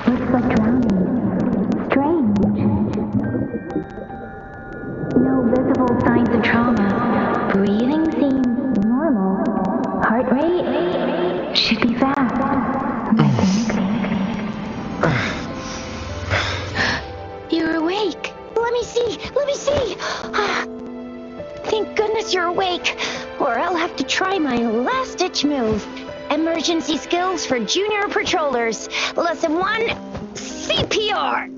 Looks like drowning. Strange. No visible signs of trauma. Breathing seems normal. Heart rate should be fast, I think. You're awake. Let me see. Let me see. Thank goodness you're awake, or I'll have to try my last-ditch move. Emergency skills for junior patrollers. Lesson 1, CPR.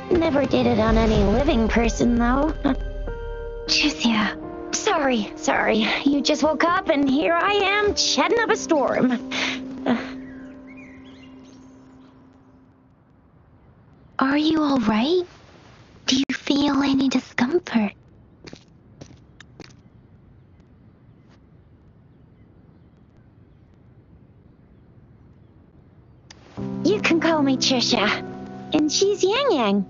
Never did it on any living person, though. Jusia. Sorry. You just woke up, and here I am, chatting up a storm. Are you all right? Do you feel any discomfort? You can call me Trisha, and she's Yang Yang.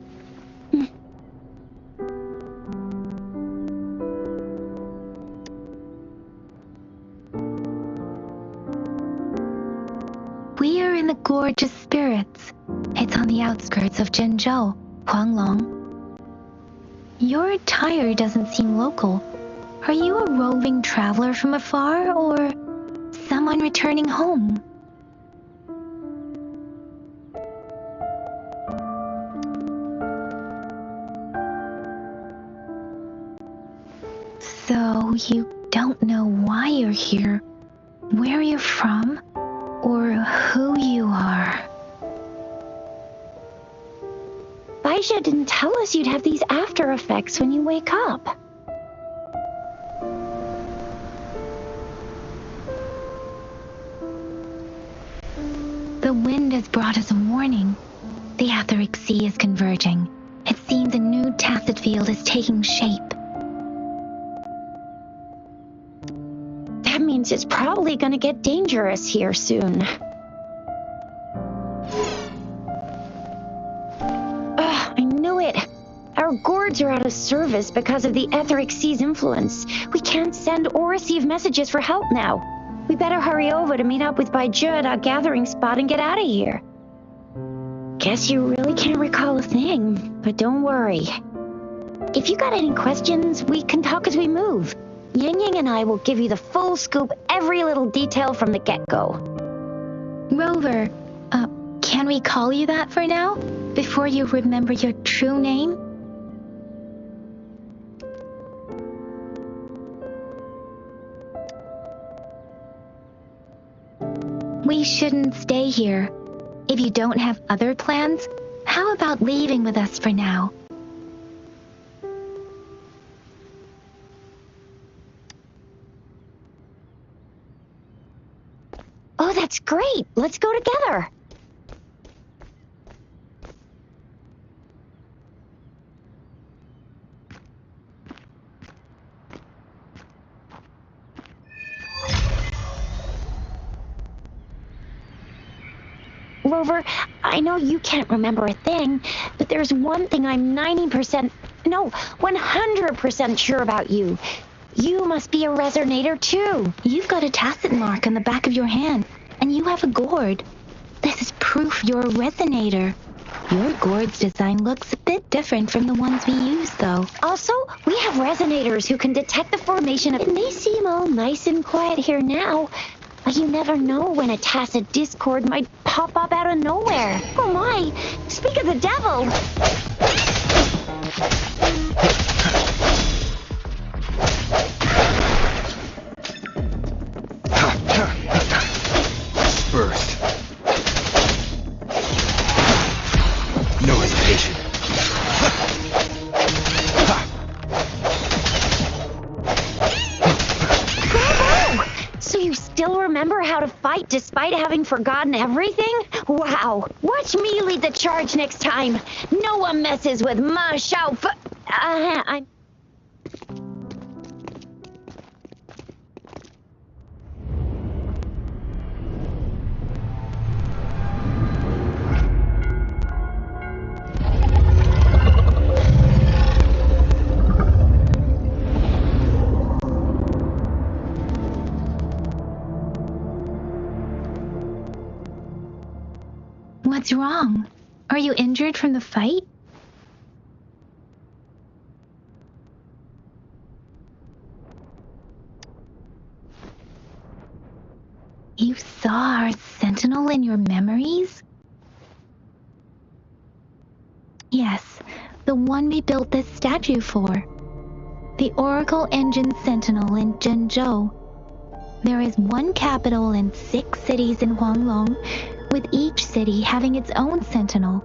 We are in the Gorge of Spirits. It's on the outskirts of Zhenzhou, Huanglong. Your attire doesn't seem local. Are you a roving traveler from afar, or someone returning home? So you don't know why you're here, where you're from, or who you are. Baisha didn't tell us you'd have these after effects when you wake up. has brought us a warning. The Etheric Sea is converging. It seems a new tacit field is taking shape. That means it's probably gonna get dangerous here soon. I knew it. Our gourds are out of service because of the Etheric Sea's influence. We can't send or receive messages for help now. We better hurry over to meet up with Baiju at our gathering spot and get out of here. Guess you really can't recall a thing, but don't worry. If you got any questions, we can talk as we move. Yang Yang and I will give you the full scoop, every little detail from the get-go. Rover, can we call you that for now? Before you remember your true name? We shouldn't stay here. If you don't have other plans, how about leaving with us for now? Oh, that's great. Let's go together. Rover, I know you can't remember a thing, but there's one thing I'm 100% sure about you. You must be a resonator too. You've got a tacit mark on the back of your hand, and you have a gourd. This is proof you're a resonator. Your gourd's design looks a bit different from the ones we use, though. Also, we have resonators who can detect the formation of... It may seem all nice and quiet here now, but you never know when a tacit discord might pop up out of nowhere. Oh my! Speak of the devil! First. No hesitation. Bravo! So you still remember how to fight despite having forgotten everything? Wow! Watch me lead the charge next time. No one messes with Ma Shao Fu... I'm... What's wrong? Are you injured from the fight? You saw our sentinel in your memories? Yes, the one we built this statue for. The Oracle Engine Sentinel in Zhenzhou. There is one capital and 6 cities in Huanglong, with each city having its own sentinel.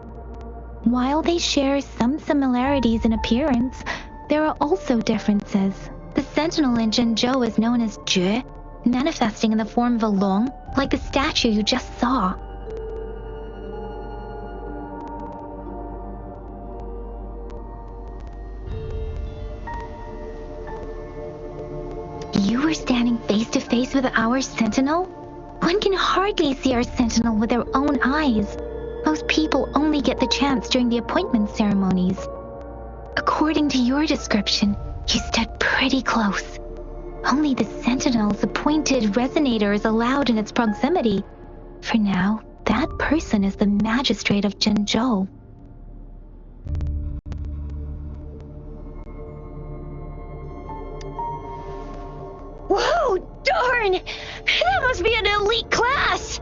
While they share some similarities in appearance, there are also differences. The sentinel in Zhenzhou is known as Jue, manifesting in the form of a long, like the statue you just saw. You were standing face to face with our sentinel? One can hardly see our sentinel with their own eyes. Most people only get the chance during the appointment ceremonies. According to your description, you stood pretty close. Only the sentinel's appointed resonator is allowed in its proximity. For now, that person is the magistrate of Zhenzhou. Whoa, darn! That must be an elite class!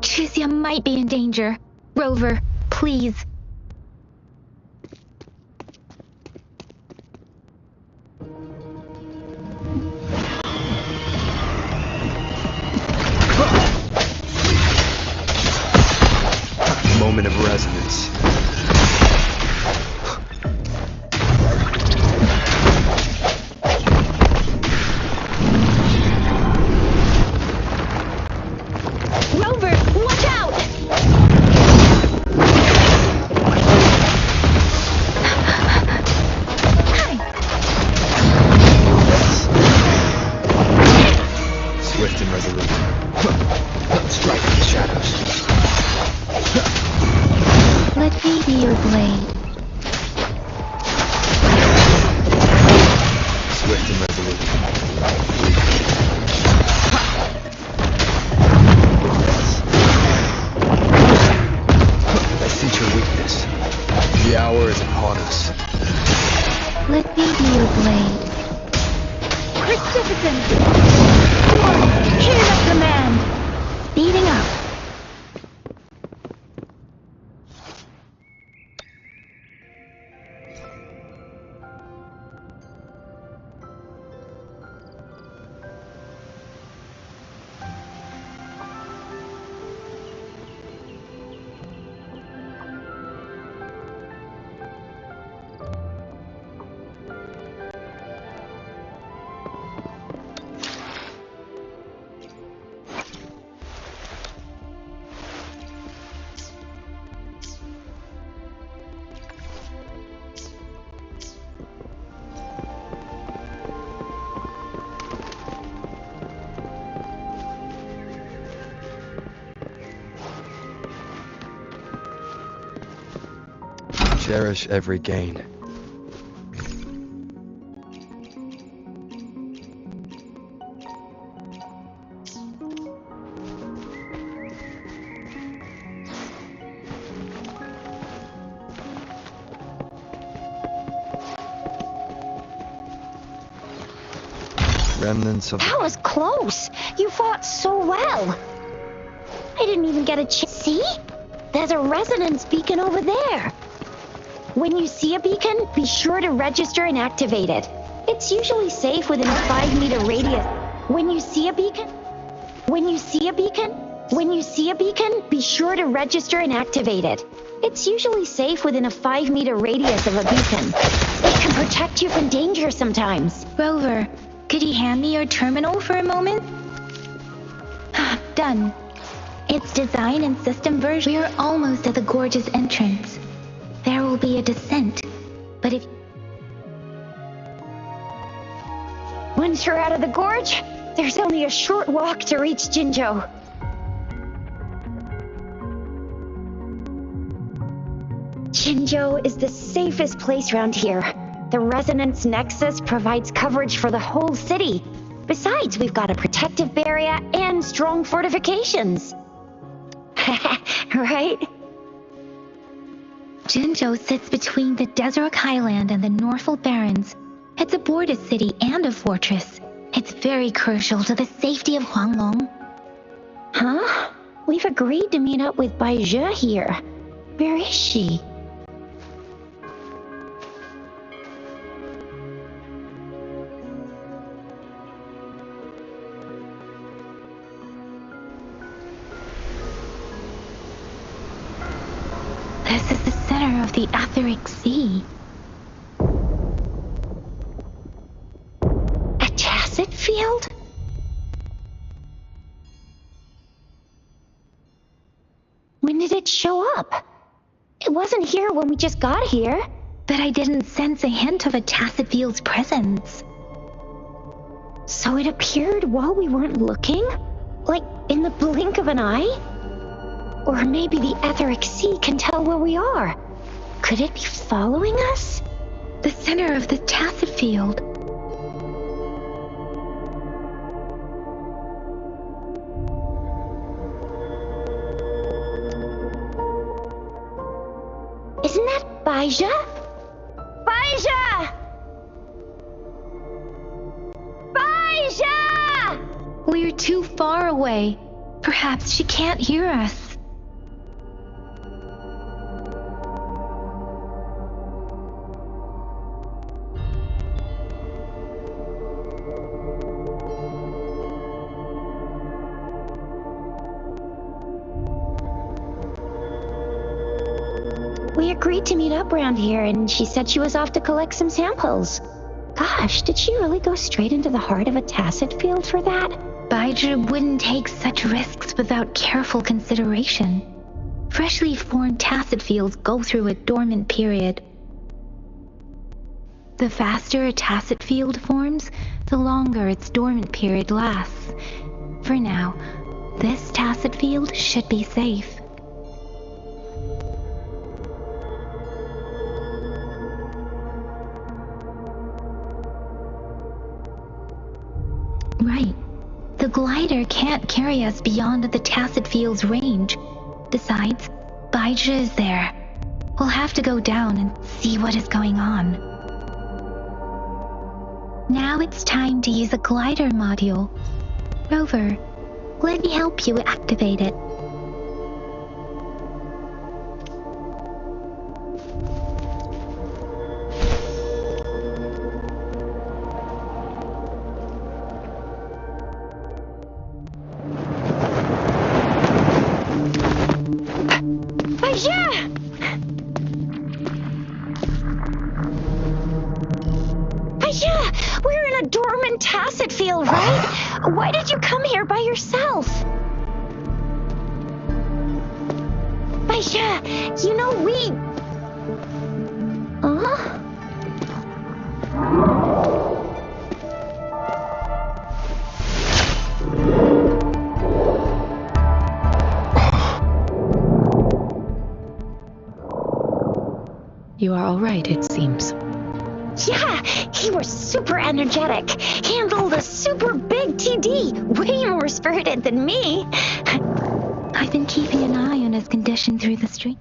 Chixia might be in danger. Rover, please. Moment of resonance. fast and resolute. I sense your weakness. The hour is upon us. Let me be your blade. Crucificent! Hear the command! Speeding up. Cherish every gain. Remnants of... That was close. You fought so well. I didn't even get a chance. See? There's a resonance beacon over there. When you see a beacon, be sure to register and activate it. It's usually safe within a 5-meter radius. When you see a beacon, be sure to register and activate it. It's usually safe within a 5-meter radius of a beacon. It can protect you from danger sometimes. Rover, could you hand me your terminal for a moment? Done. Its design and system version. We are almost at the gorge's entrance. There will be a descent, but if... Once you're out of the gorge, there's only a short walk to reach Jinzhou. Jinzhou is the safest place around here. The Resonance Nexus provides coverage for the whole city. Besides, we've got a protective barrier and strong fortifications. Right? Jinzhou sits between the Desert Highland and the Northful Barrens. It's a border city and a fortress. It's very crucial to the safety of Huanglong. Huh? We've agreed to meet up with Bai Zhe here. Where is she? This is the center of the etheric sea. A tacit field? When did it show up? It wasn't here when we just got here. But I didn't sense a hint of a tacit field's presence. So it appeared while we weren't looking? Like in the blink of an eye? Or maybe the etheric sea can tell where we are. Could it be following us? The center of the tacit field. Isn't that Bai Zhe? Bai Zhe! Bai Zhe! We're too far away. Perhaps she can't hear us. We agreed to meet up around here, and she said she was off to collect some samples. Gosh, did she really go straight into the heart of a tacit field for that? Bai Zhe wouldn't take such risks without careful consideration. Freshly formed tacit fields go through a dormant period. The faster a tacit field forms, the longer its dormant period lasts. For now, this tacit field should be safe. Right. The glider can't carry us beyond the tacit field's range. Besides, Baizhi is there. We'll have to go down and see what is going on. Now it's time to use a glider module. Rover, let me help you activate it. We're in a dormant tacit field, right? Why did you come here by yourself? Baizhi, you know we... Huh? You are all right, it seems. Yeah, he was super energetic. Handled a super big TD. Way more spirited than me. I've been keeping an eye on his condition through the stream.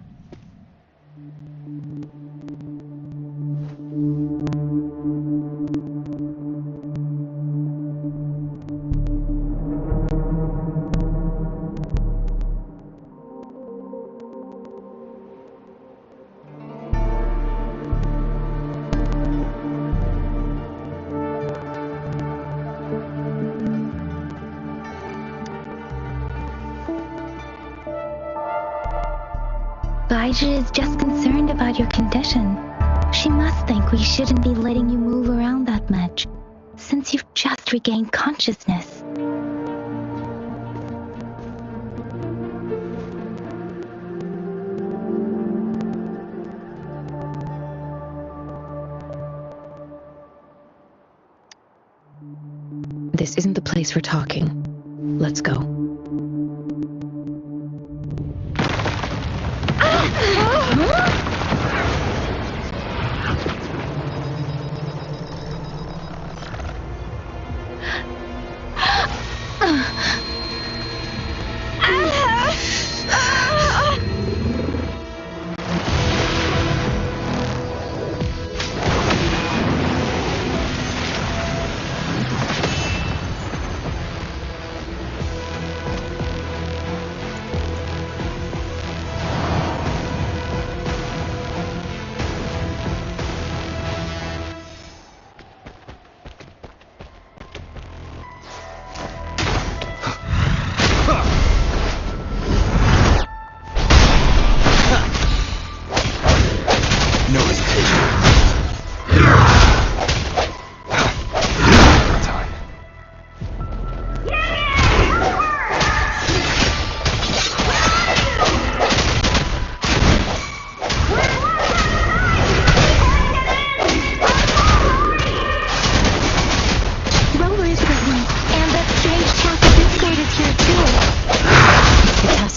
Baizhi is just concerned about your condition. She must think we shouldn't be letting you move around that much, since you've just regained consciousness. This isn't the place for talking. Let's go.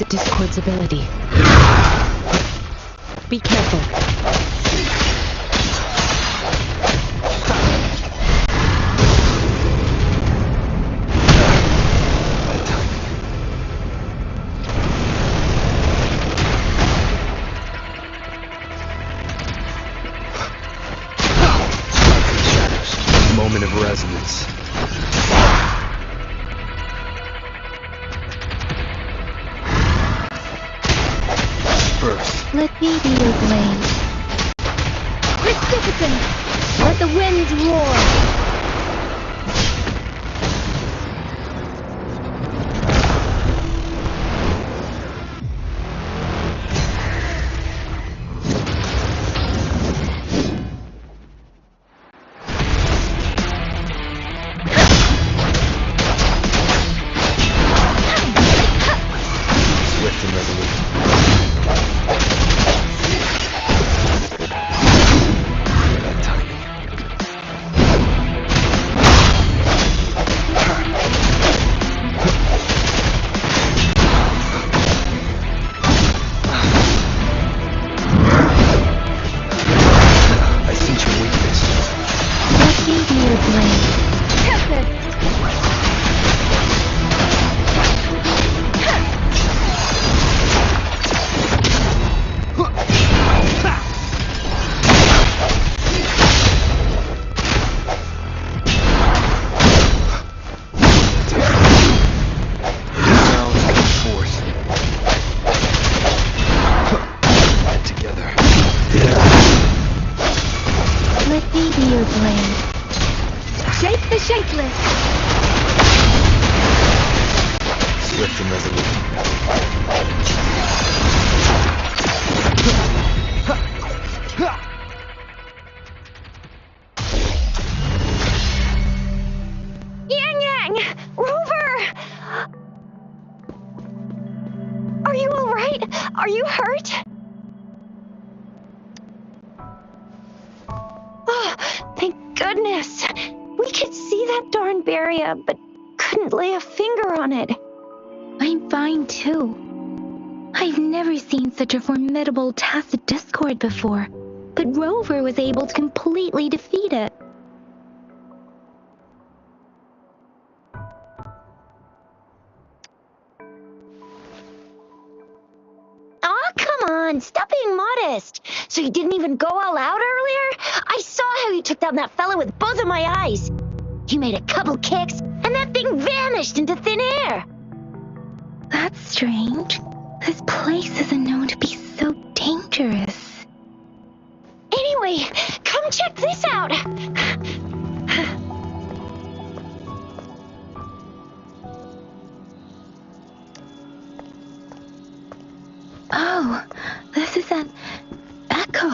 Discord's ability. Be careful. Moment of resonance. Let me be your blade. Precipitant! Let the winds roar! Swift and resolute. That timing. Selbstverständlich. Swift and resolute. Yang Yang! Rover! Are you alright? Are you hurt? Oh, thank goodness. We could see that darn barrier, but couldn't lay a finger on it. I'm fine too. I've never seen such a formidable tacit discord before, but Rover was able to completely defeat it. Aw, come on, stop being modest. So you didn't even go all out earlier? I saw how you took down that fella with both of my eyes. You made a couple kicks, and that thing vanished into thin air. That's strange. This place isn't known to be so dangerous. Anyway, come check this out. Oh, this is an echo.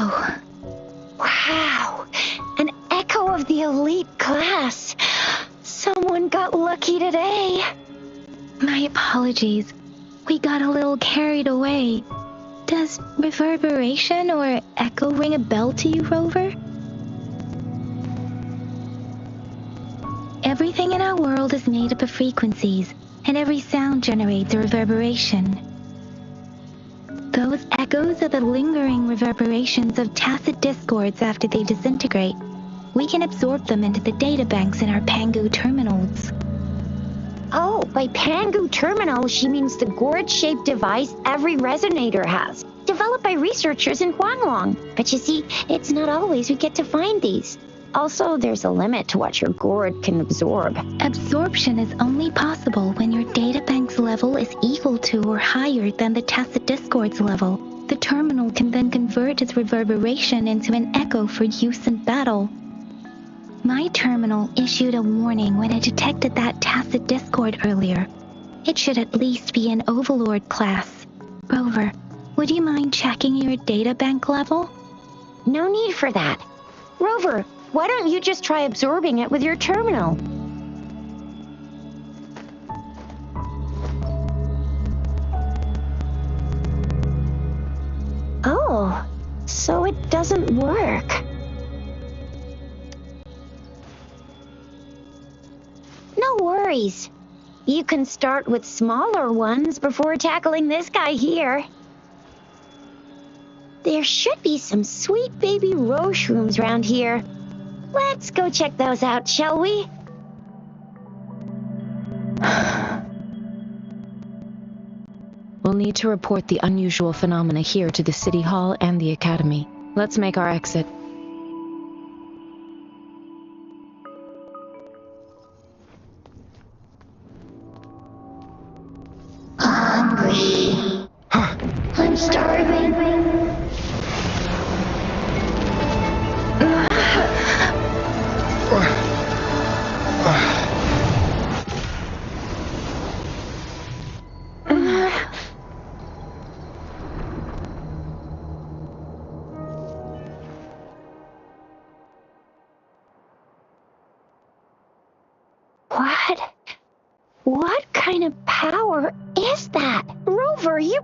Wow, an echo of the elite class. Someone got lucky today. My apologies. We got a little carried away. Does reverberation or echo ring a bell to you, Rover? Everything in our world is made up of frequencies, and every sound generates a reverberation. Those echoes are the lingering reverberations of tacit discords after they disintegrate. We can absorb them into the data banks in our Pangu terminals. Oh, by Pangu Terminal, she means the gourd-shaped device every resonator has, developed by researchers in Huanglong. But you see, it's not always we get to find these. Also, there's a limit to what your gourd can absorb. Absorption is only possible when your databank's level is equal to or higher than the tacit discord's level. The terminal can then convert its reverberation into an echo for use in battle. My terminal issued a warning when it detected that tacit discord earlier. It should at least be an Overlord class. Rover, would you mind checking your databank level? No need for that. Rover, why don't you just try absorbing it with your terminal? Oh, so it doesn't work. No worries. You can start with smaller ones before tackling this guy here. There should be some sweet baby rose shrooms around here. Let's go check those out, shall we? We'll need to report the unusual phenomena here to the City Hall and the Academy. Let's make our exit. Hungry. I'm starving. What kind of power is that? Rover, you've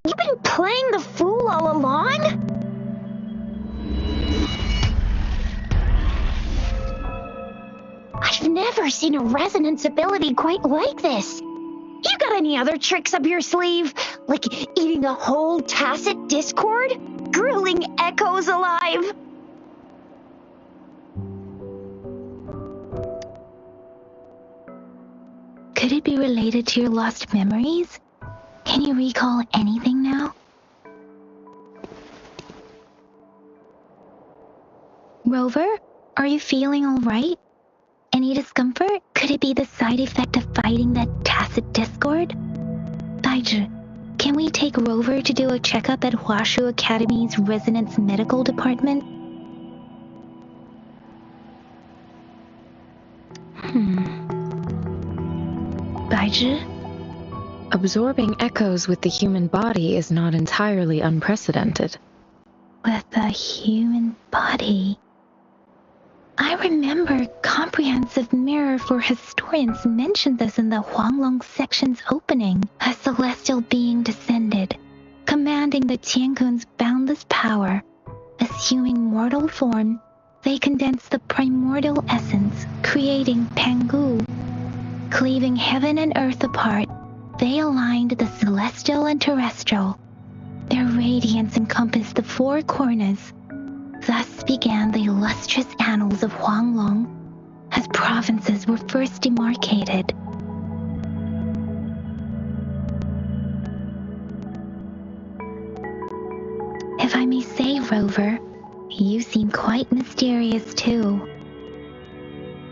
been playing the fool all along? I've never seen a resonance ability quite like this. You got any other tricks up your sleeve? Like eating a whole tacit discord? Grilling echoes alive? Could it be related to your lost memories? Can you recall anything now? Rover, are you feeling all right? Any discomfort? Could it be the side effect of fighting that tacit discord? Daiji, can we take Rover to do a checkup at Huashu Academy's Resonance Medical Department? Baizhi? Absorbing echoes with the human body is not entirely unprecedented. With the human body. I remember Comprehensive Mirror for Historians mentioned this in the Huanglong section's opening. A celestial being descended, commanding the Tiankun's boundless power. Assuming mortal form, they condensed the primordial essence, creating Pangu. Cleaving heaven and earth apart, they aligned the celestial and terrestrial. Their radiance encompassed the four corners. Thus began the illustrious annals of Huanglong, as provinces were first demarcated. If I may say, Rover, you seem quite mysterious too.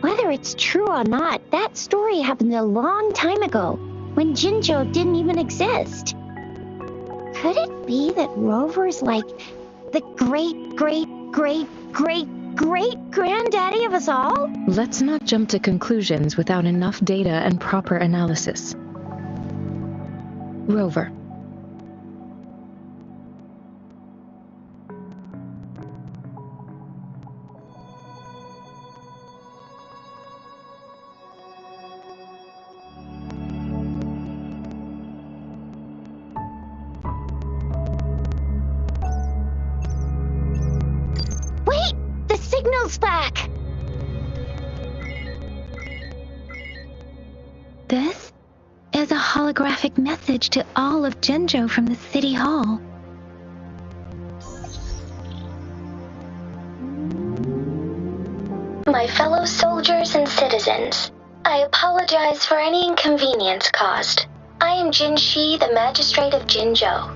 Whether it's true or not, that story happened a long time ago, when Jinzhou didn't even exist. Could it be that Rover's like the great-great-great-great-granddaddy of us all? Let's not jump to conclusions without enough data and proper analysis. Rover. Wait! The signal's back! This is a holographic message to all of Jinzhou from the City Hall. My fellow soldiers and citizens, I apologize for any inconvenience caused. I am Jin Shi, the Magistrate of Jinzhou.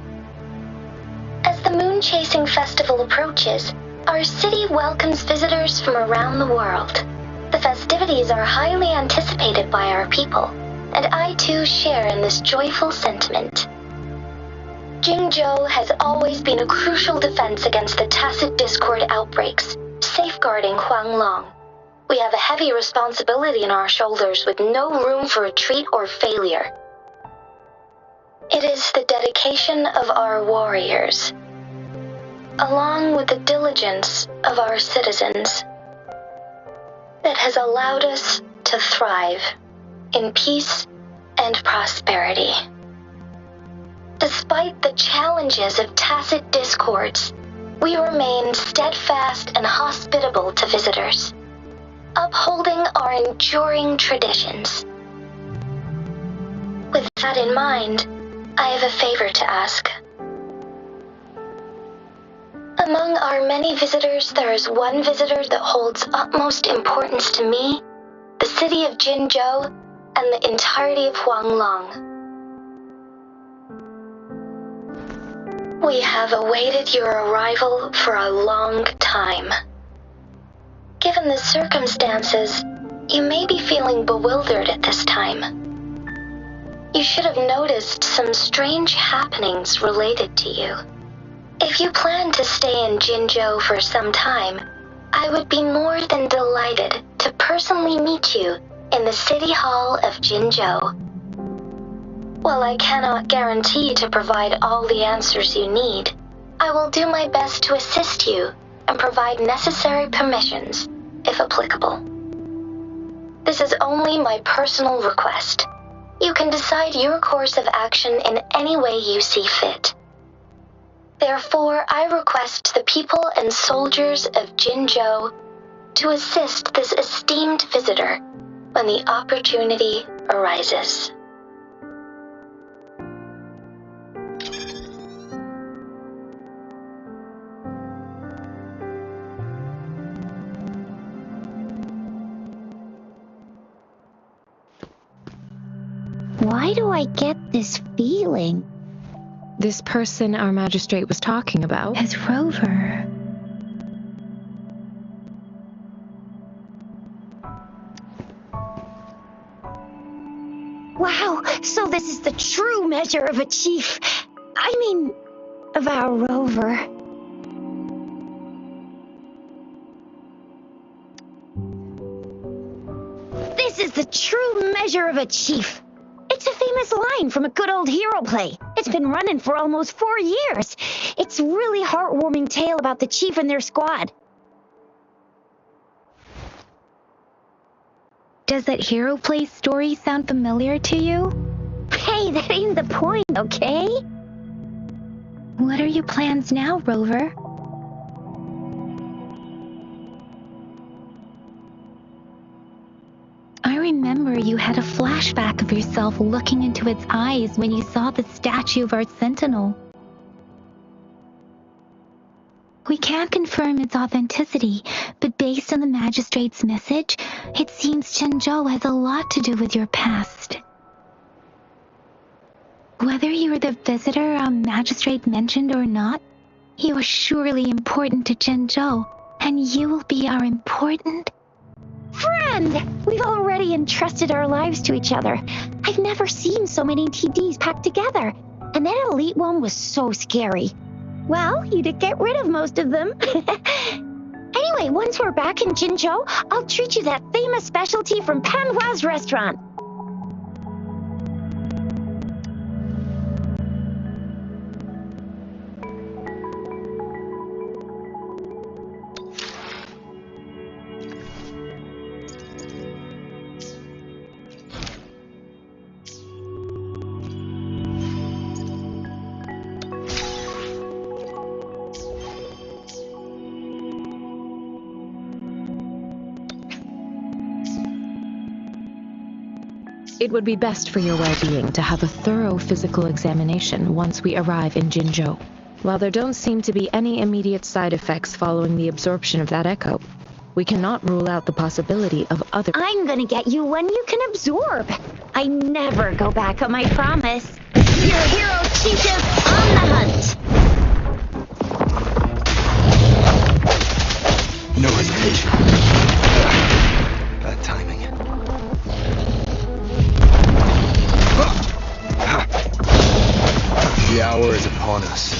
As the Moon Chasing Festival approaches, our city welcomes visitors from around the world. The festivities are highly anticipated by our people, and I too share in this joyful sentiment. Jinzhou has always been a crucial defense against the tacit discord outbreaks, safeguarding Huanglong. We have a heavy responsibility on our shoulders with no room for retreat or failure. It is the dedication of our warriors, along with the diligence of our citizens, that has allowed us to thrive in peace and prosperity. Despite the challenges of tacit discords, we remain steadfast and hospitable to visitors, upholding our enduring traditions. With that in mind, I have a favor to ask. Among our many visitors, there is one visitor that holds utmost importance to me, the city of Jinzhou, and the entirety of Huanglong. We have awaited your arrival for a long time. Given the circumstances, you may be feeling bewildered at this time. You should have noticed some strange happenings related to you. If you plan to stay in Jinzhou for some time, I would be more than delighted to personally meet you in the City Hall of Jinzhou. While I cannot guarantee to provide all the answers you need, I will do my best to assist you and provide necessary permissions, if applicable. This is only my personal request. You can decide your course of action in any way you see fit. Therefore, I request the people and soldiers of Jinzhou to assist this esteemed visitor when the opportunity arises. Why do I get this feeling? This person our magistrate was talking about. As Rover. Wow, so this is the true measure of a chief. I mean, of our Rover. This is the true measure of a chief. It's a famous line from a good old hero play. It's been running for almost 4 years. It's a really heartwarming tale about the chief and their squad. Does that hero play story sound familiar to you? Hey, that ain't the point, okay? What are your plans now, Rover? I remember you had a flashback of yourself looking into its eyes when you saw the statue of our sentinel. We can't confirm its authenticity, but based on the magistrate's message, it seems Zhenzhou has a lot to do with your past. Whether you're the visitor our magistrate mentioned or not, you are surely important to Zhenzhou, and you will be our important friend! We've already entrusted our lives to each other. I've never seen so many TDs packed together, and that elite one was so scary. Well, you did get rid of most of them. Anyway, once we're back in Jinzhou, I'll treat you that famous specialty from Panhua's restaurant. It would be best for your well-being to have a thorough physical examination once we arrive in Jinzhou. While there don't seem to be any immediate side effects following the absorption of that echo, we cannot rule out the possibility of other— I'm gonna get you one you can absorb. I never go back on my promise. Your hero chief is on the hunt. No hesitation. Bad timing. The hour is upon us.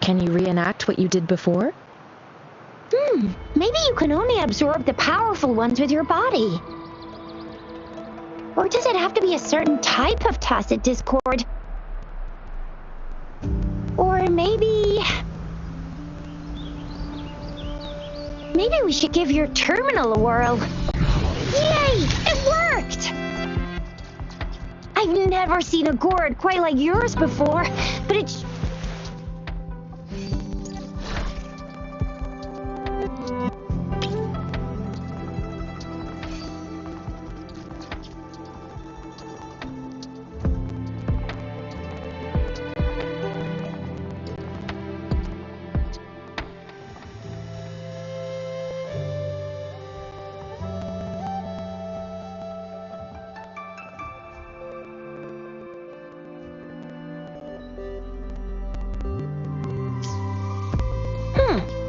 Can you reenact what you did before? Maybe you can only absorb the powerful ones with your body. Or does it have to be a certain type of tacit discord? Or maybe we should give your terminal a whirl. Yay! It worked! I've never seen a gourd quite like yours before, but it's...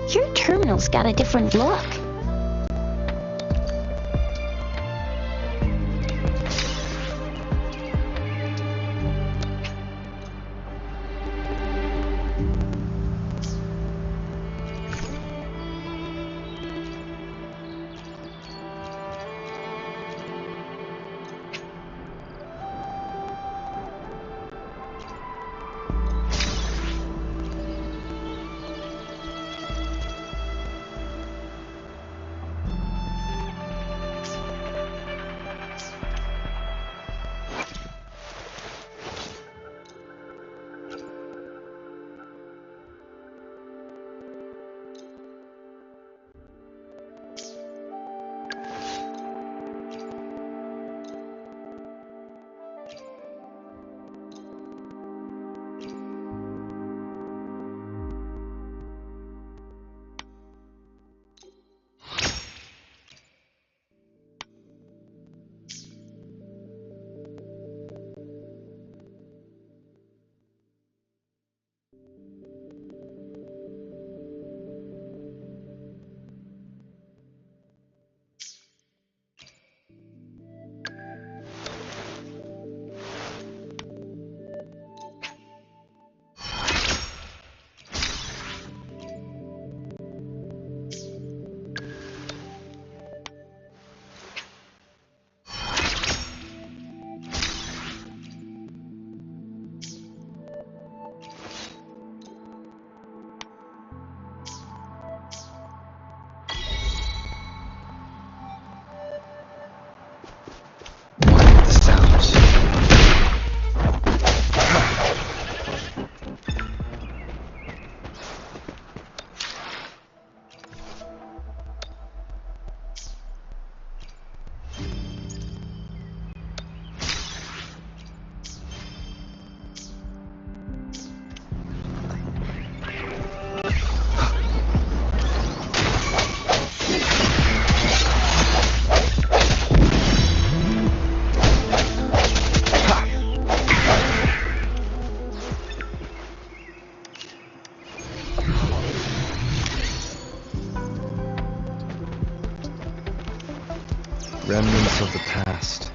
Your terminal's got a different look. past.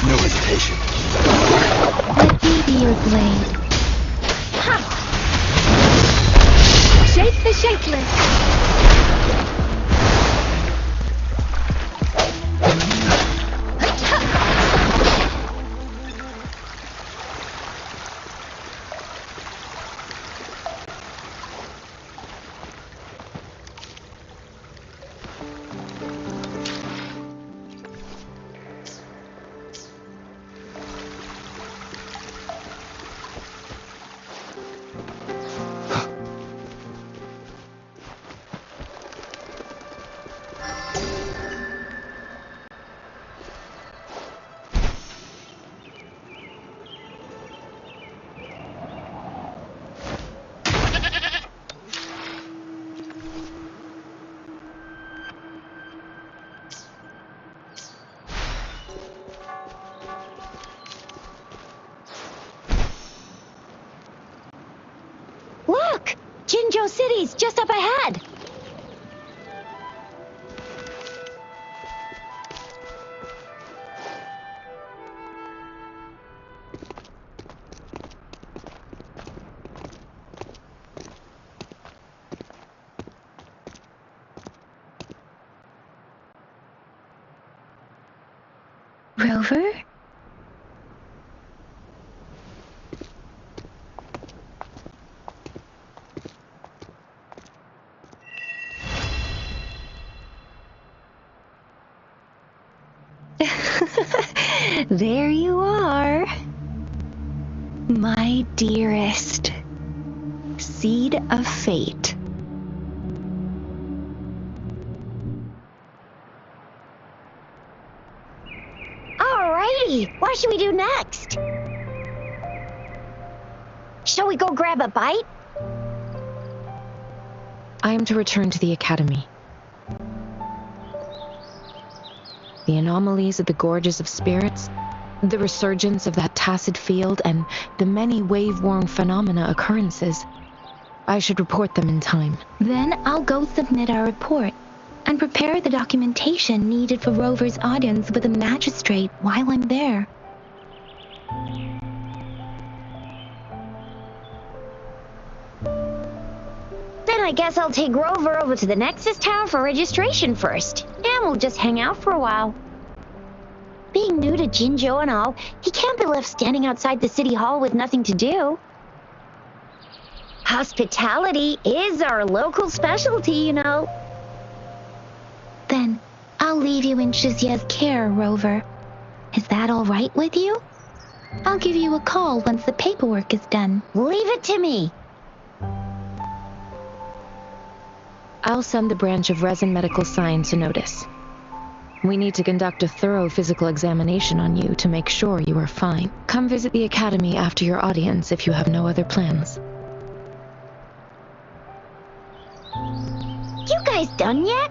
No hesitation. Let me be your blade. Ha! Shake the shapeless. Look! Jinzhou City's just up ahead! Rover? There you are. My dearest. Seed of fate. Alrighty, what should we do next? Shall we go grab a bite? I am to return to the academy. The anomalies of the gorges of spirits, the resurgence of that tacit field, and the many wave-worn phenomena occurrences. I should report them in time. Then I'll go submit our report and prepare the documentation needed for Rover's audience with a magistrate while I'm there. Then I guess I'll take Rover over to the Nexus Tower for registration first, and we'll just hang out for a while. Being new to Jinzhou and all, he can't be left standing outside the city hall with nothing to do. Hospitality is our local specialty, you know. Then I'll leave you in Shizia's care, Rover. Is that all right with you? I'll give you a call once the paperwork is done. Leave it to me. I'll send the branch of Resin Medical Science a notice. We need to conduct a thorough physical examination on you to make sure you are fine. Come visit the academy after your audience if you have no other plans. You guys done yet?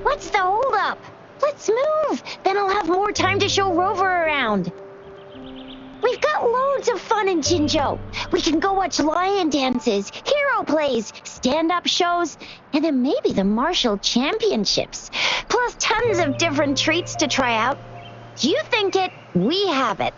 What's the holdup? Let's move! Then I'll have more time to show Rover around. We've got loads of fun in Jinzhou. We can go watch lion dances, hero plays, stand-up shows, and then maybe the martial championships. Plus tons of different treats to try out. You think it, we have it.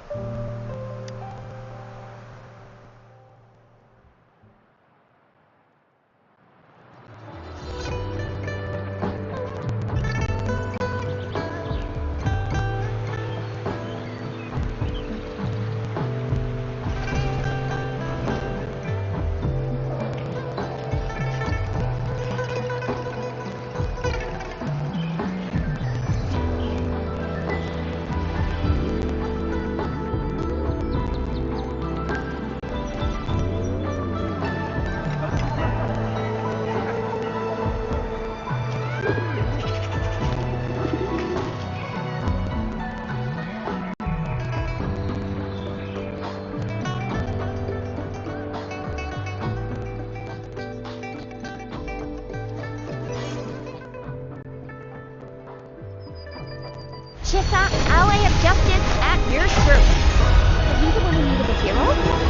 Chissa, ally of justice at your service. Are you the one who needed a hero?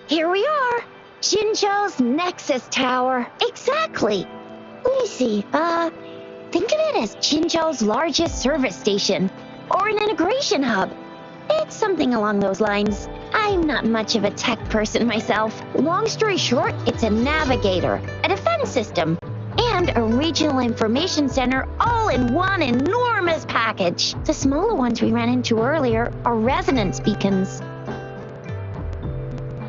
Here we are! Jinzhou's Nexus Tower. Exactly. Let me see, Think of it as Jinzhou's largest service station, or an integration hub. It's something along those lines. I'm not much of a tech person myself. Long story short, it's a navigator, a defense system, and a regional information center all in one enormous package. The smaller ones we ran into earlier are resonance beacons.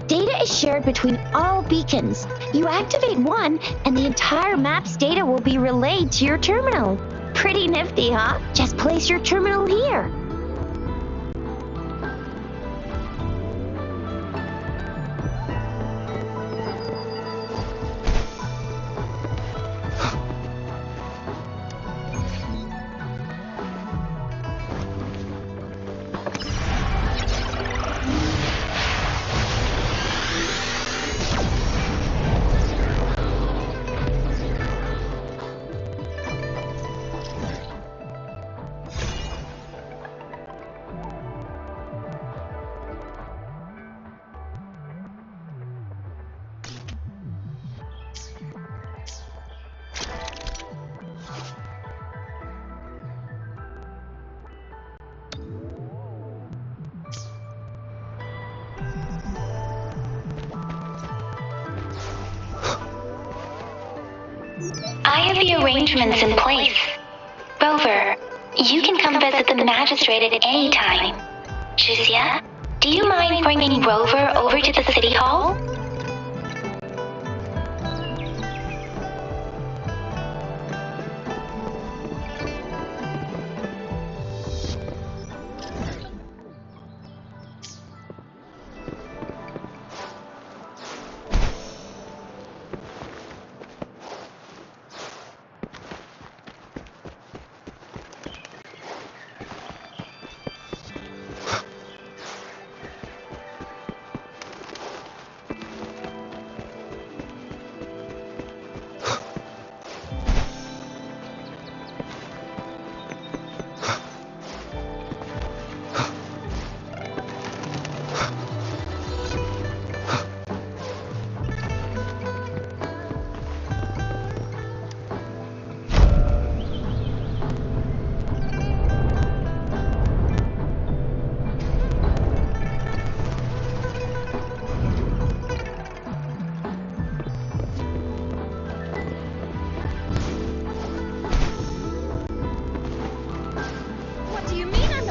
Data is shared between all beacons. You activate one, and the entire map's data will be relayed to your terminal. Pretty nifty, huh? Just place your terminal here. I have the arrangements in place. Rover, you can come visit the magistrate at any time. Jizia, do you mind bringing Rover over to the city hall?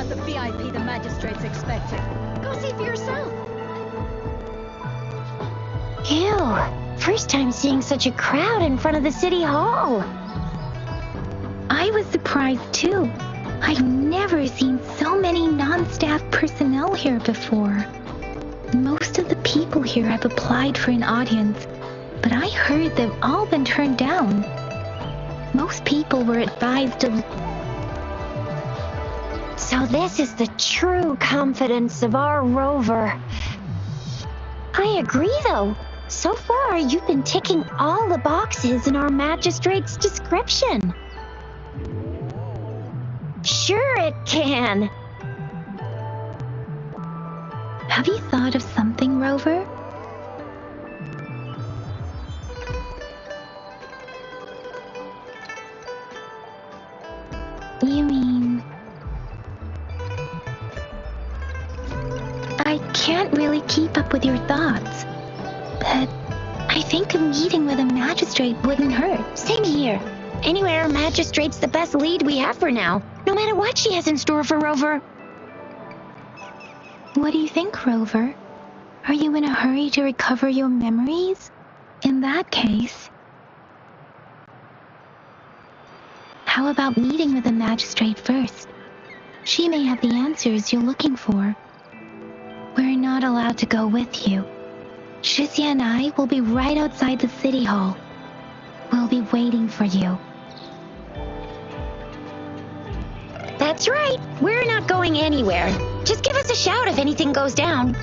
The VIP the magistrate's expecting. Go see for yourself. Ew, first time seeing such a crowd in front of the city hall. I was surprised too. I've never seen so many non-staff personnel here before. Most of the people here have applied for an audience, but I heard they've all been turned down. Most people were advised to... So this is the true confidence of our Rover. I agree, though. So far, you've been ticking all the boxes in our magistrate's description. Sure it can. Have you thought of something, Rover? You mean... I can't really keep up with your thoughts, but I think a meeting with a magistrate wouldn't hurt. Same here. Anywhere, magistrate's the best lead we have for now, no matter what she has in store for Rover. What do you think, Rover? Are you in a hurry to recover your memories? In that case, how about meeting with the magistrate first? She may have the answers you're looking for. We're not allowed to go with you. Shizia and I will be right outside the city hall. We'll be waiting for you. That's right. We're not going anywhere. Just give us a shout if anything goes down.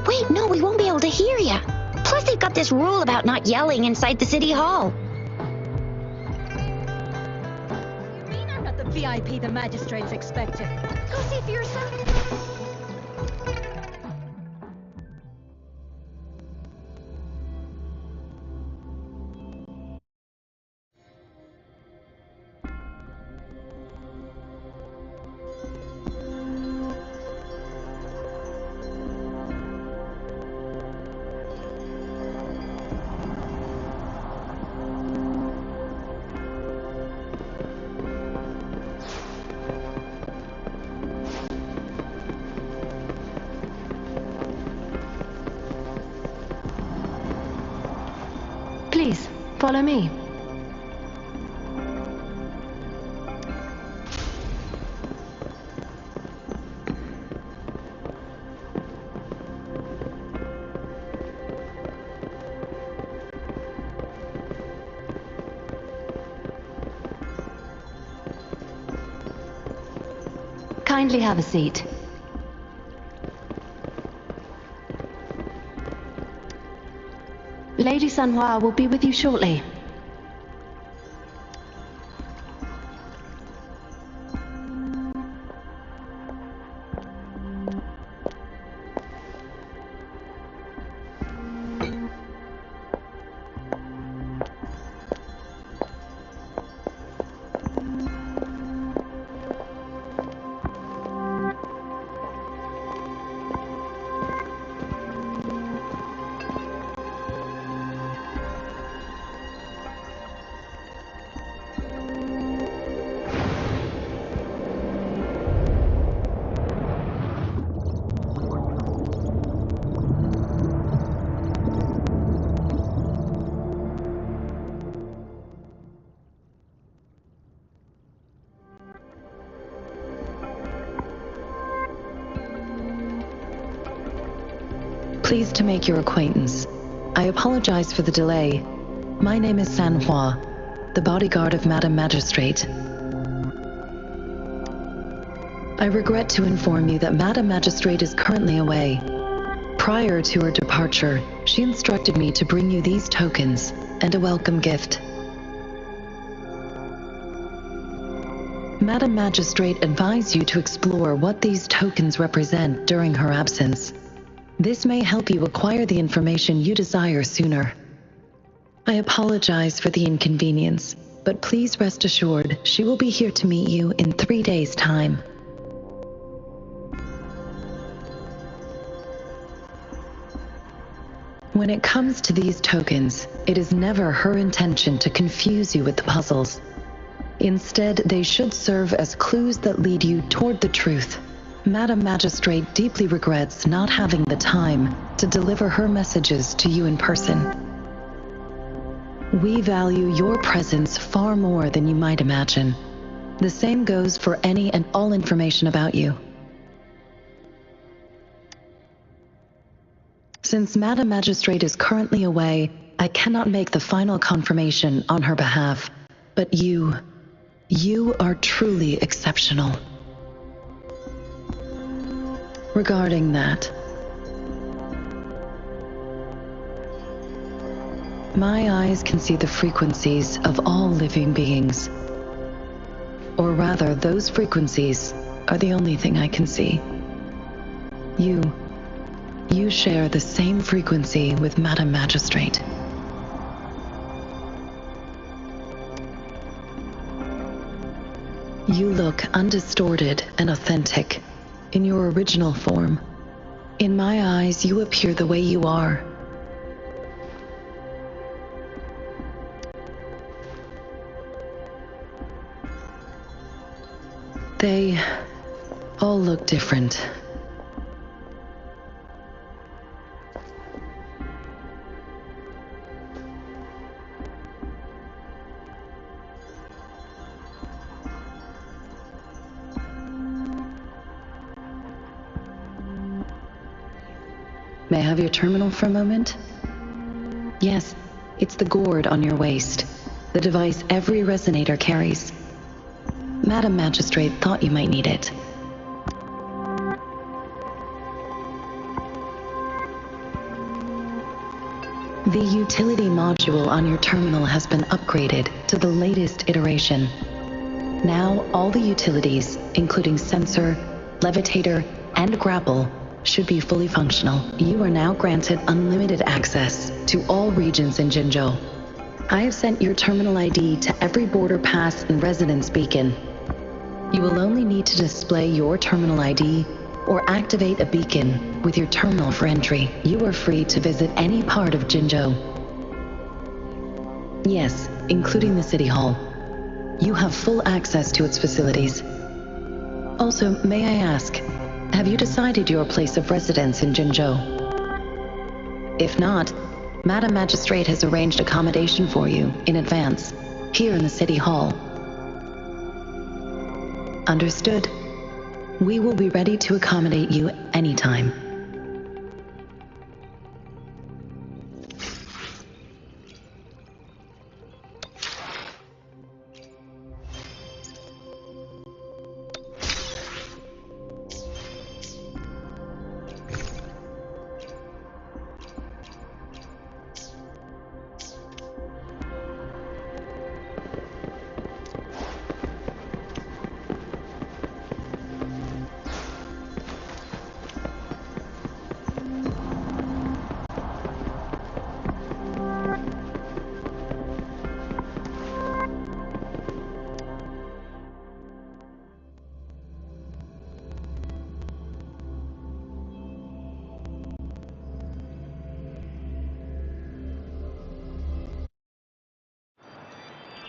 Wait, no, we won't be able to hear you. Plus, they've got this rule about not yelling inside the city hall. You mean I'm not the VIP the magistrate's expecting? Go see for yourself. Follow me. Kindly have a seat. Lady Sanhua will be with you shortly. Pleased to make your acquaintance. I apologize for the delay. My name is Sanhua, the bodyguard of Madam Magistrate. I regret to inform you that Madam Magistrate is currently away. Prior to her departure, she instructed me to bring you these tokens and a welcome gift. Madam Magistrate advised you to explore what these tokens represent during her absence. This may help you acquire the information you desire sooner. I apologize for the inconvenience, but please rest assured she will be here to meet you in 3 days' time. When it comes to these tokens, it is never her intention to confuse you with the puzzles. Instead, they should serve as clues that lead you toward the truth. Madam Magistrate deeply regrets not having the time to deliver her messages to you in person. We value your presence far more than you might imagine. The same goes for any and all information about you. Since Madam Magistrate is currently away, I cannot make the final confirmation on her behalf. But you are truly exceptional. Regarding that, my eyes can see the frequencies of all living beings. Or rather, those frequencies are the only thing I can see. You share the same frequency with Madam Magistrate. You look undistorted and authentic. In your original form. In my eyes, you appear the way you are. They all look different. May I have your terminal for a moment? Yes, it's the gourd on your waist, the device every resonator carries. Madam Magistrate thought you might need it. The utility module on your terminal has been upgraded to the latest iteration. Now, all the utilities, including sensor, levitator, and grapple, should be fully functional. You are now granted unlimited access to all regions in Jinzhou. I have sent your terminal ID to every border pass and residence beacon. You will only need to display your terminal ID or activate a beacon with your terminal for entry. You are free to visit any part of Jinzhou. Yes, including the City Hall. You have full access to its facilities. Also, may I ask, have you decided your place of residence in Jinzhou? If not, Madam Magistrate has arranged accommodation for you in advance, here in the City Hall. Understood. We will be ready to accommodate you anytime.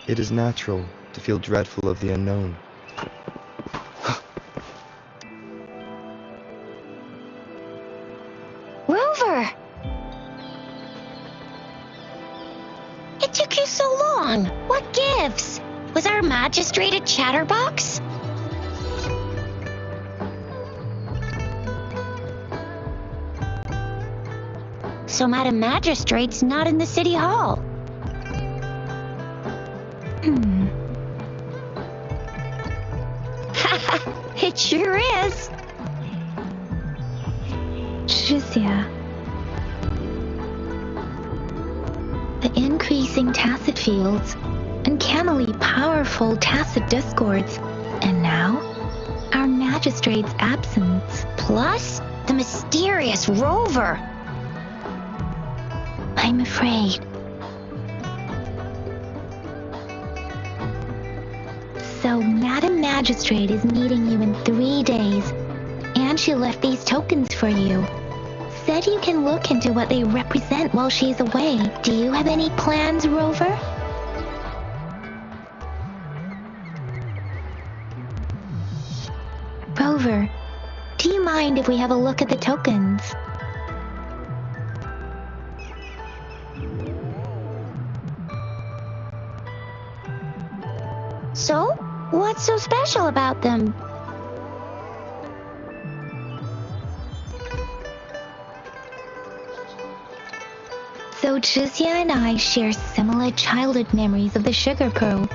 It is natural to feel dreadful of the unknown. Rover! It took you so long. What gives? Was our magistrate a chatterbox? So Madam Magistrate's not in the City Hall. It sure is. Tricia. The increasing tacit fields, uncannily powerful tacit discords, and now, our magistrate's absence. Plus, the mysterious Rover. I'm afraid. So, Madam Magistrate is meeting you in 3 days, and she left these tokens for you. Said you can look into what they represent while she's away. Do you have any plans, Rover? Rover, do you mind if we have a look at the tokens? So, what's so special about them? So Tricia and I share similar childhood memories of the sugar pearl.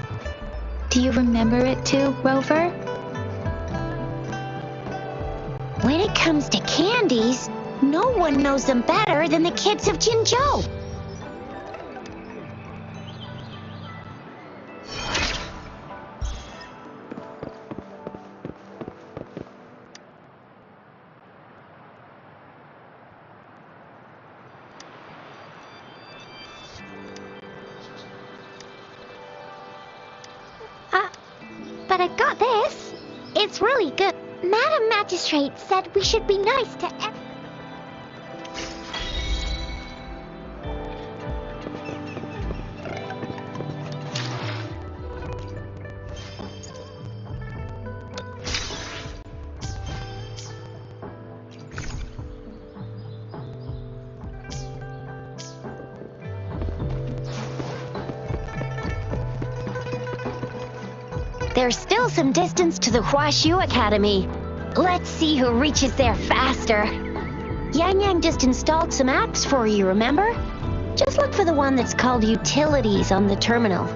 Do you remember it too, Rover? When it comes to candies, no one knows them better than the kids of Jinzhou. But I got this. It's really good. Madam Magistrate said we should be nice to There's still some distance to the Huashu Academy. Let's see who reaches there faster. Yang Yang just installed some apps for you, remember? Just look for the one that's called Utilities on the terminal.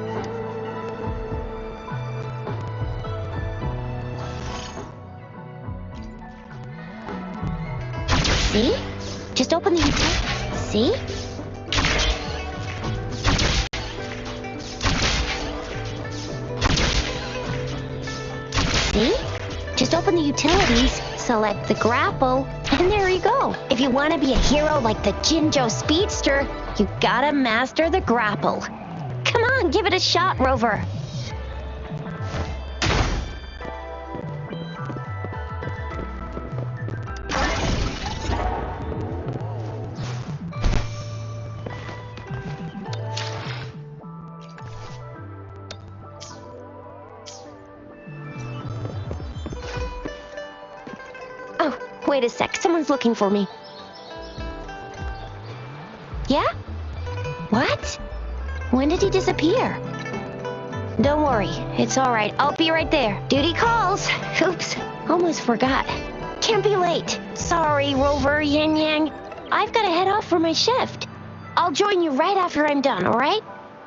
See? Just open the utilities. See? See? Just open the utilities, select the grapple, and there you go. If you want to be a hero like the Jinzhou Speedster, you gotta master the grapple. Come on, give it a shot, Rover. Wait a sec, someone's looking for me. Yeah? What? When did he disappear? Don't worry, it's alright. I'll be right there. Duty calls. Oops, almost forgot. Can't be late. Sorry, Rover, Yin Yang. I've got to head off for my shift. I'll join you right after I'm done, alright?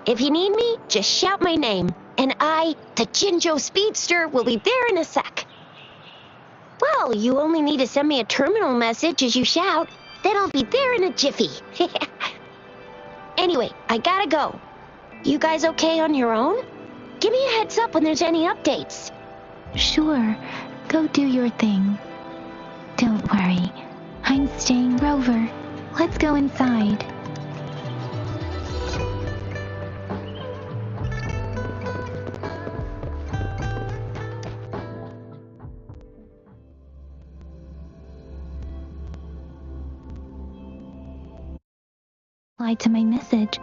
If you need me, just shout my name. And I, the Jinzhou Speedster, will be there in a sec. Well, you only need to send me a terminal message as you shout. Then I'll be there in a jiffy. Anyway, I gotta go. You guys okay on your own? Give me a heads up when there's any updates. Sure, go do your thing. Don't worry, I'm staying, Rover. Let's go inside. Replied to my message.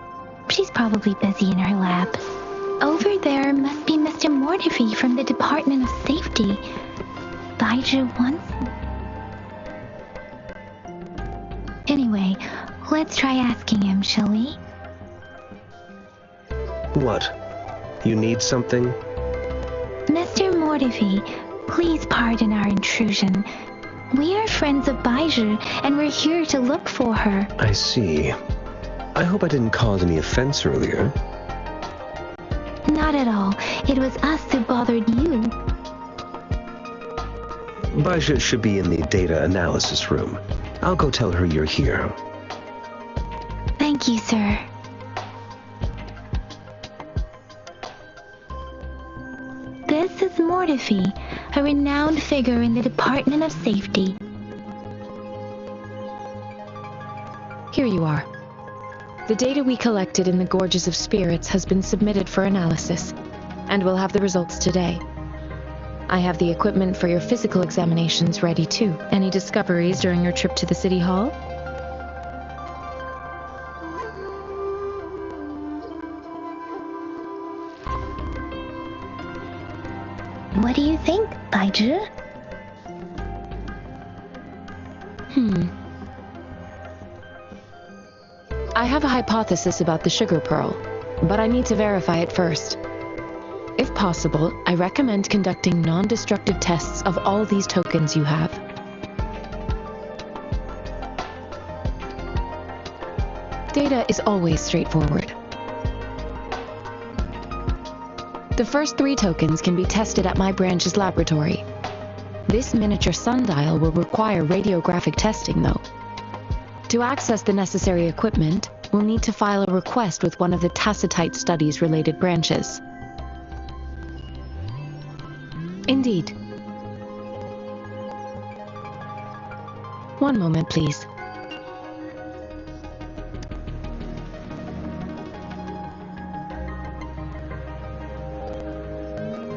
She's probably busy in her lab. Over there must be Mr. Mortifi from the Department of Safety. Baizhi wants... Anyway, let's try asking him, shall we? What? You need something? Mr. Mortifi, please pardon our intrusion. We are friends of Baizhi, and we're here to look for her. I see. I hope I didn't cause any offense earlier. Not at all. It was us who bothered you. Baizhi should be in the data analysis room. I'll go tell her you're here. Thank you, sir. This is Mortifi, a renowned figure in the Department of Safety. Here you are. The data we collected in the Gorges of Spirits has been submitted for analysis, and we'll have the results today. I have the equipment for your physical examinations ready too. Any discoveries during your trip to the City Hall? What do you think, Baizhi? I have a hypothesis about the sugar pearl, but I need to verify it first. If possible, I recommend conducting non-destructive tests of all these tokens you have. Data is always straightforward. The first 3 tokens can be tested at my branch's laboratory. This miniature sundial will require radiographic testing, though. To access the necessary equipment, we'll need to file a request with one of the Tacitite Studies-related branches. Indeed. One moment, please.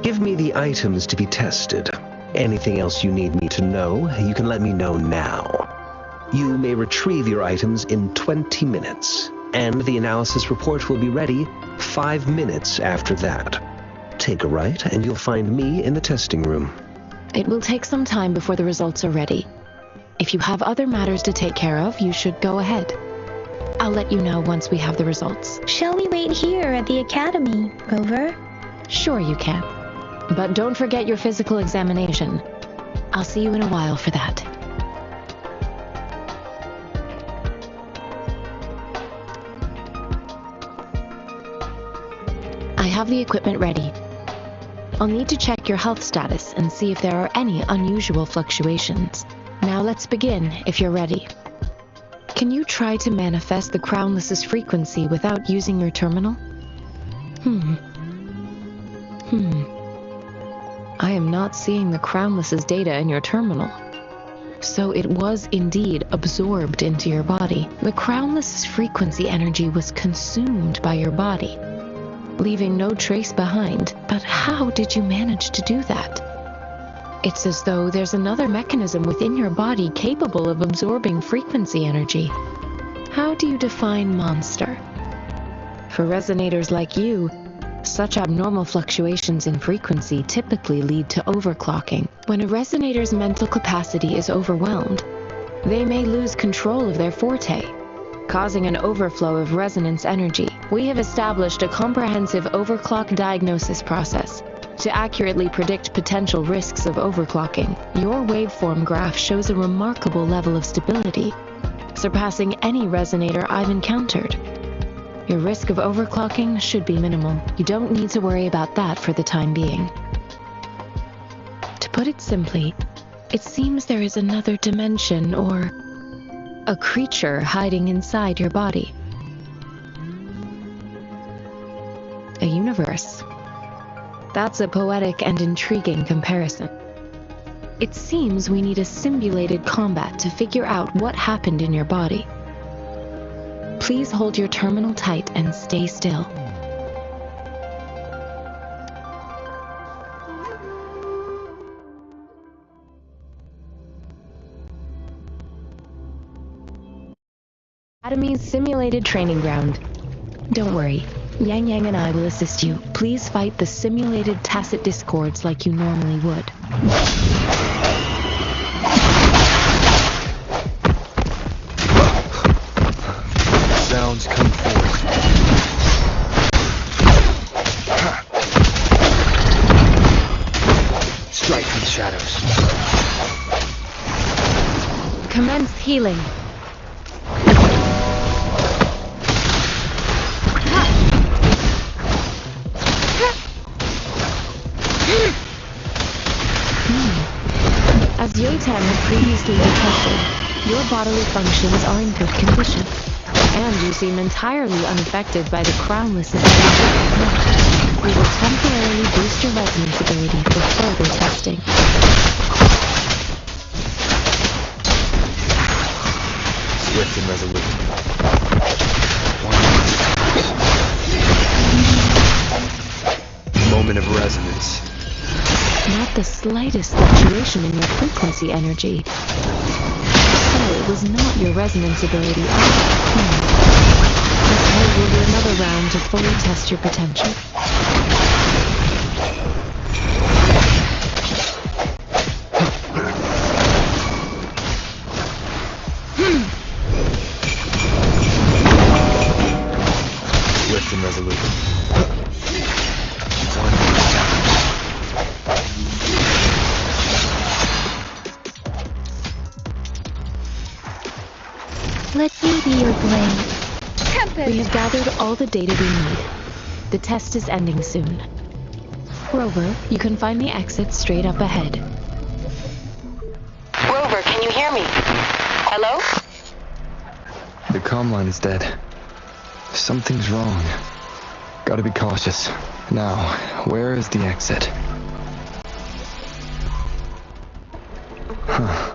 Give me the items to be tested. Anything else you need me to know, you can let me know now. You may retrieve your items in 20 minutes, and the analysis report will be ready 5 minutes after that. Take a right, and you'll find me in the testing room. It will take some time before the results are ready. If you have other matters to take care of, you should go ahead. I'll let you know once we have the results. Shall we wait here at the Academy, Rover? Sure you can. But don't forget your physical examination. I'll see you in a while for that. I have the equipment ready. I'll need to check your health status and see if there are any unusual fluctuations. Now let's begin, if you're ready. Can you try to manifest the Crownless's frequency without using your terminal? I am not seeing the Crownless's data in your terminal. So it was indeed absorbed into your body. The Crownless's frequency energy was consumed by your body, leaving no trace behind. But how did you manage to do that? It's as though there's another mechanism within your body capable of absorbing frequency energy. How do you define monster? For resonators like you, such abnormal fluctuations in frequency typically lead to overclocking. When a resonator's mental capacity is overwhelmed, they may lose control of their forte, causing an overflow of resonance energy. We have established a comprehensive overclock diagnosis process to accurately predict potential risks of overclocking. Your waveform graph shows a remarkable level of stability, surpassing any resonator I've encountered. Your risk of overclocking should be minimal. You don't need to worry about that for the time being. To put it simply, it seems there is another dimension or a creature hiding inside your body. A universe. That's a poetic and intriguing comparison. It seems we need a simulated combat to figure out what happened in your body. Please hold your terminal tight and stay still. Academy's simulated training ground. Don't worry, Yang Yang and I will assist you. Please fight the simulated tacit discords like you normally would. Sounds come forth. Strike from the shadows. Commence healing. As Yotan had previously detected, your bodily functions are in good condition, and you seem entirely unaffected by the crownless effect. We will temporarily boost your resonance ability for further testing. Swift and resolute. Moment of resonance. Not the slightest fluctuation in your frequency energy. So it was not your resonance ability. Okay, we'll do another round to fully test your potential. Swift and resolute. Let me be your blade. We have gathered all the data we need. The test is ending soon. Rover, you can find the exit straight up ahead. Rover, can you hear me? Hello? The comm line is dead. Something's wrong. Gotta be cautious. Now, where is the exit? Huh.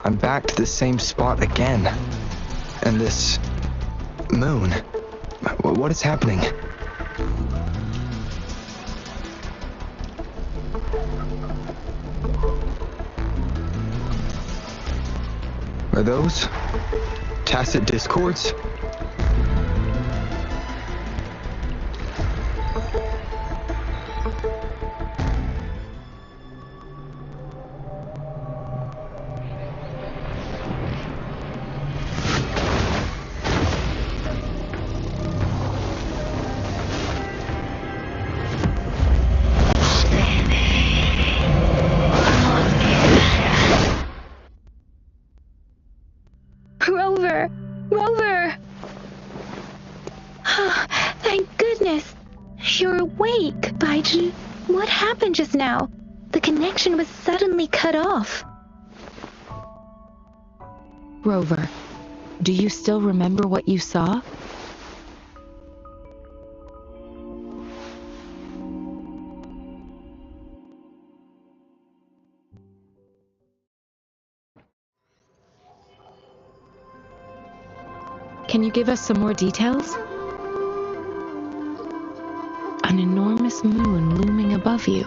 I'm back to the same spot again. And this moon. What is happening? Are those tacit discords? Rover! Thank goodness! You're awake, Baiji. What happened just now? The connection was suddenly cut off. Rover, do you still remember what you saw? Can you give us some more details? An enormous moon looming above you.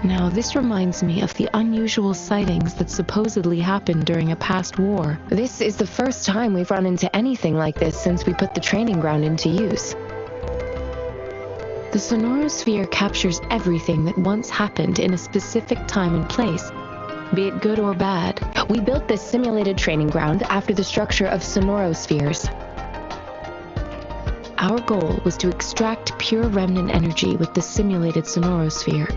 Now, this reminds me of the unusual sightings that supposedly happened during a past war. This is the first time we've run into anything like this since we put the training ground into use. The sonorosphere captures everything that once happened in a specific time and place, be it good or bad. We built this simulated training ground after the structure of sonorospheres. Our goal was to extract pure remnant energy with the simulated sonorosphere.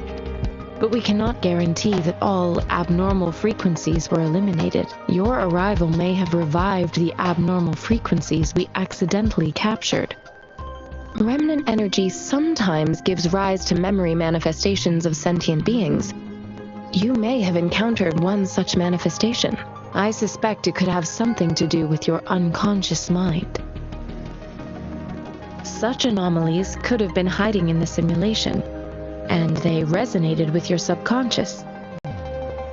But we cannot guarantee that all abnormal frequencies were eliminated. Your arrival may have revived the abnormal frequencies we accidentally captured. Remnant energy sometimes gives rise to memory manifestations of sentient beings. You may have encountered one such manifestation. I suspect it could have something to do with your unconscious mind. Such anomalies could have been hiding in the simulation, and they resonated with your subconscious.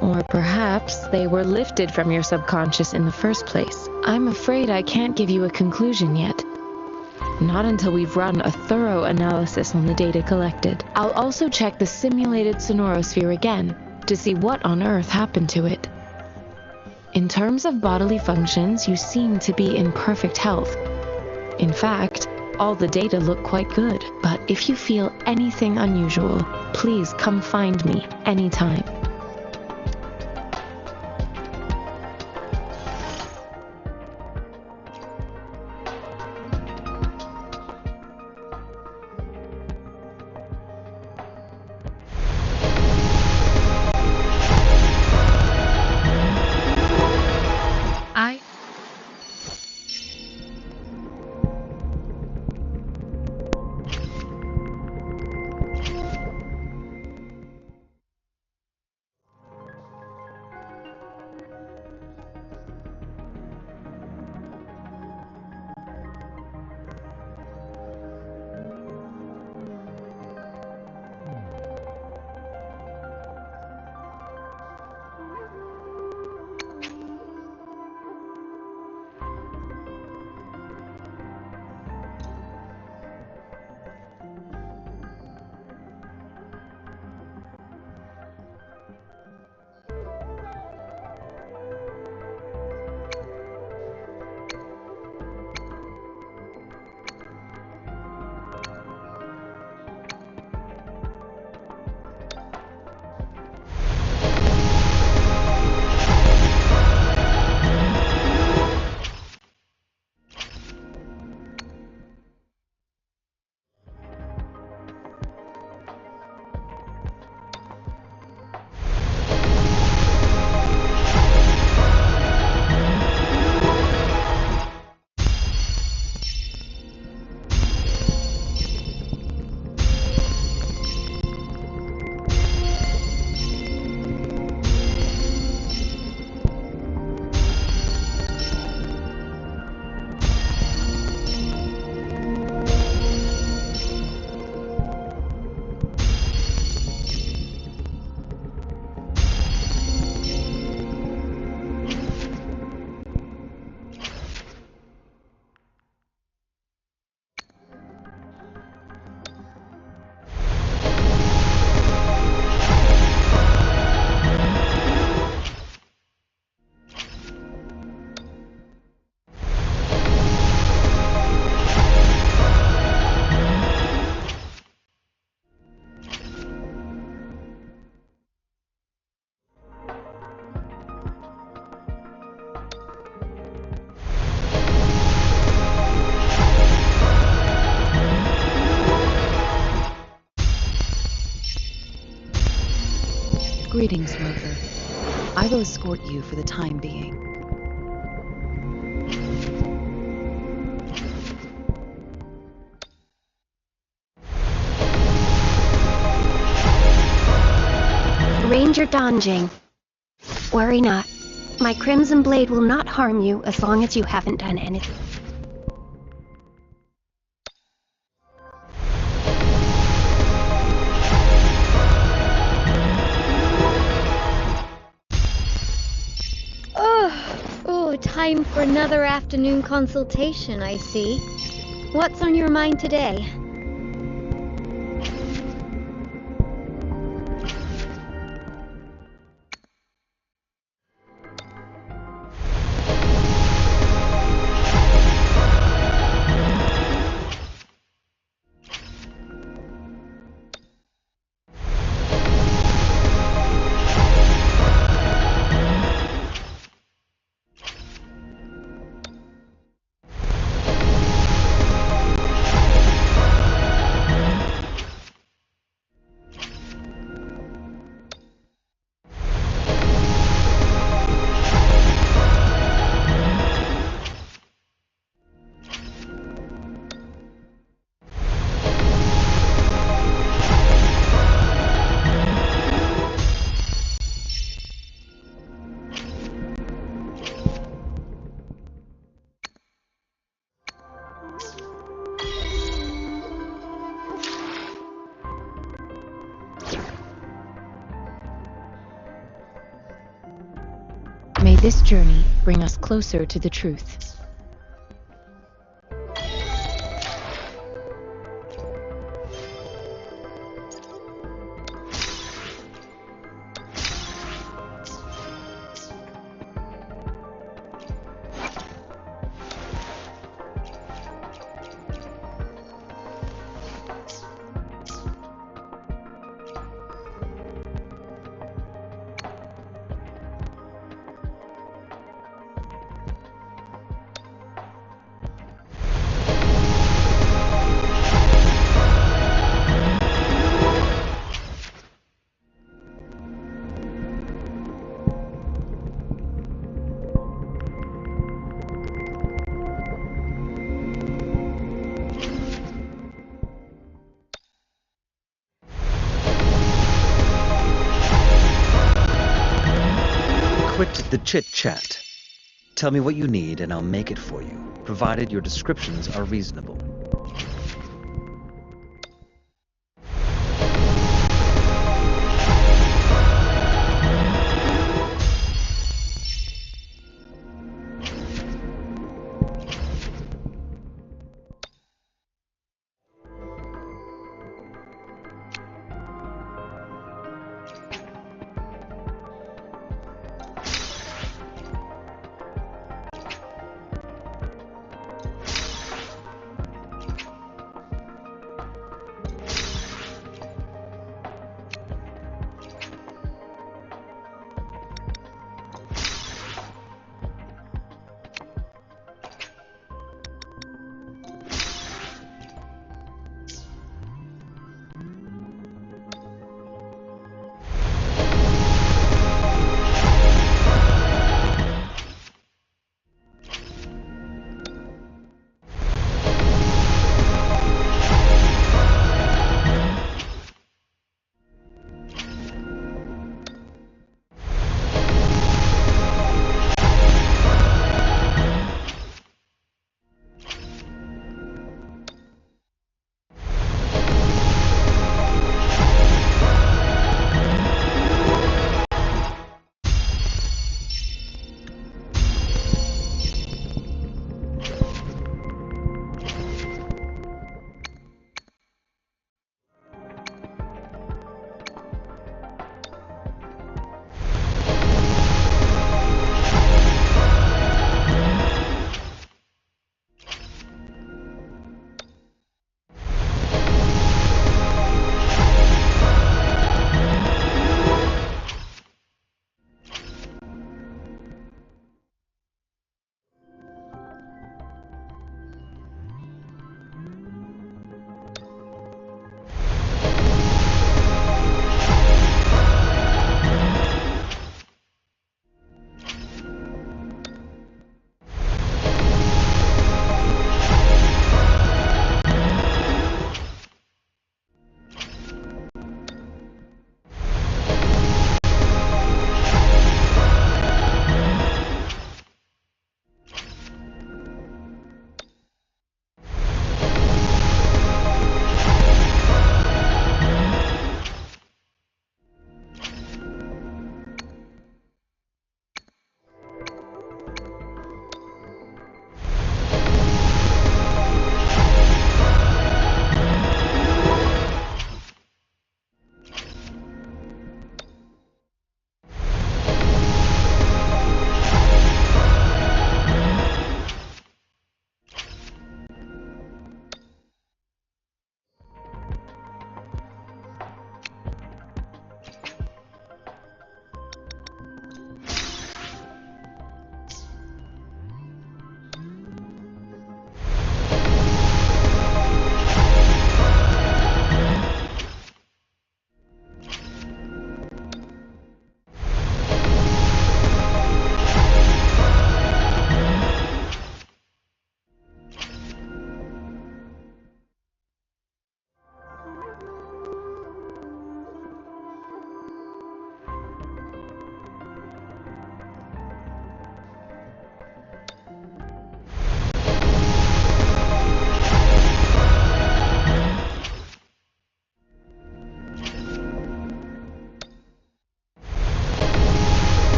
Or perhaps they were lifted from your subconscious in the first place. I'm afraid I can't give you a conclusion yet. Not until we've run a thorough analysis on the data collected. I'll also check the simulated sonorosphere again to see what on earth happened to it. In terms of bodily functions, you seem to be in perfect health. In fact, all the data look quite good. But if you feel anything unusual, please come find me anytime. Greetings, Rover. I will escort you for the time being. Ranger Donjing. Worry not. My Crimson Blade will not harm you as long as you haven't done anything. Oh, time for another afternoon consultation, I see. What's on your mind today? this journey bring us closer to the truth. Quit the chit-chat. Tell me what you need and I'll make it for you, provided your descriptions are reasonable.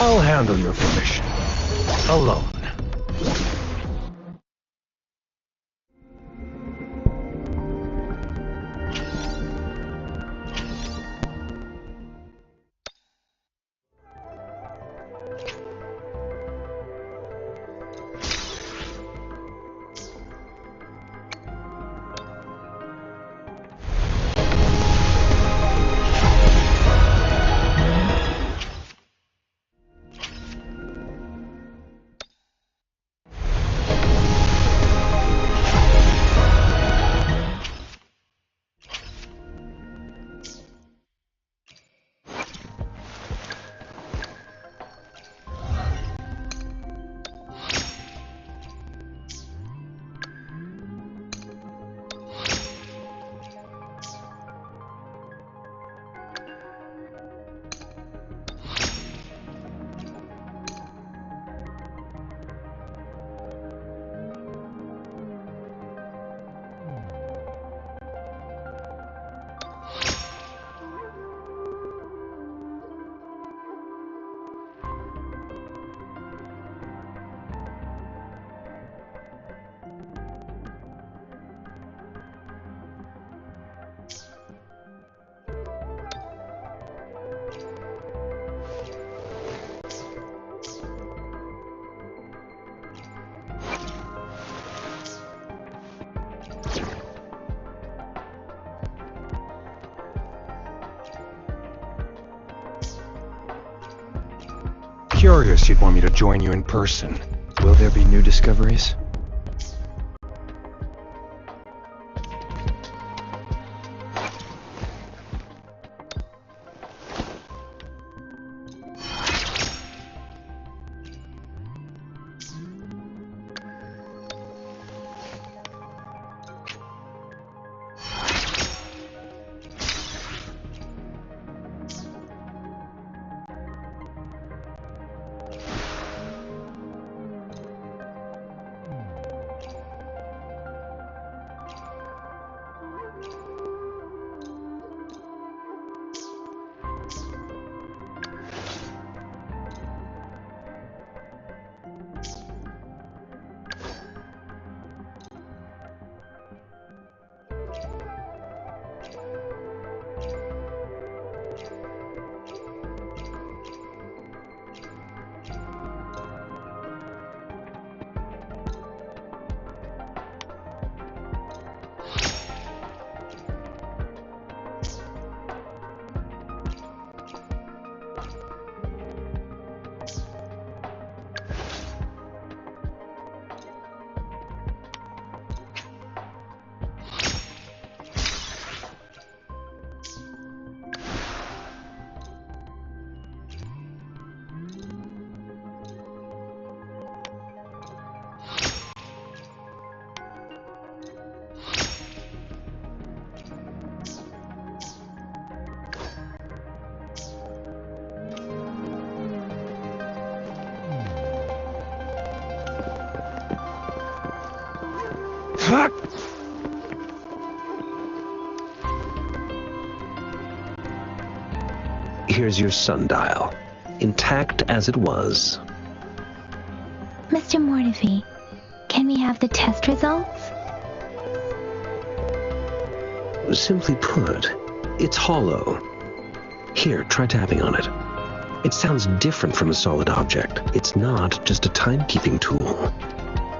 I'll handle your commission. Alone. Curious you'd want me to join you in person. Will there be new discoveries? Here's your sundial, intact as it was. Mr. Mortefi, can we have the test results? Simply put, it's hollow. Here, try tapping on it. It sounds different from a solid object. It's not just a timekeeping tool.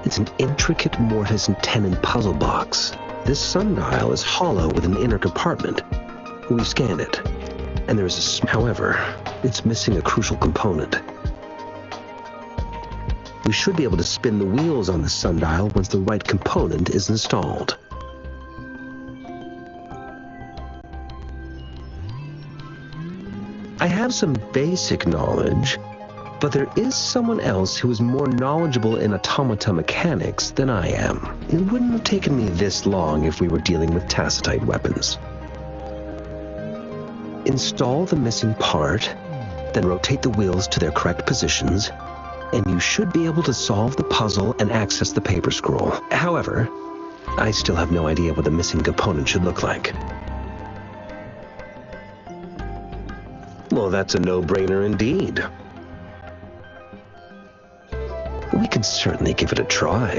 It's an intricate mortise and tenon puzzle box. This sundial is hollow with an inner compartment. We scanned it, and there is a... However, it's missing a crucial component. We should be able to spin the wheels on the sundial once the right component is installed. I have some basic knowledge, but there is someone else who is more knowledgeable in automata mechanics than I am. It wouldn't have taken me this long if we were dealing with tacitite weapons. Install the missing part, then rotate the wheels to their correct positions, and you should be able to solve the puzzle and access the paper scroll. However, I still have no idea what the missing component should look like. Well, that's a no-brainer indeed. can certainly give it a try.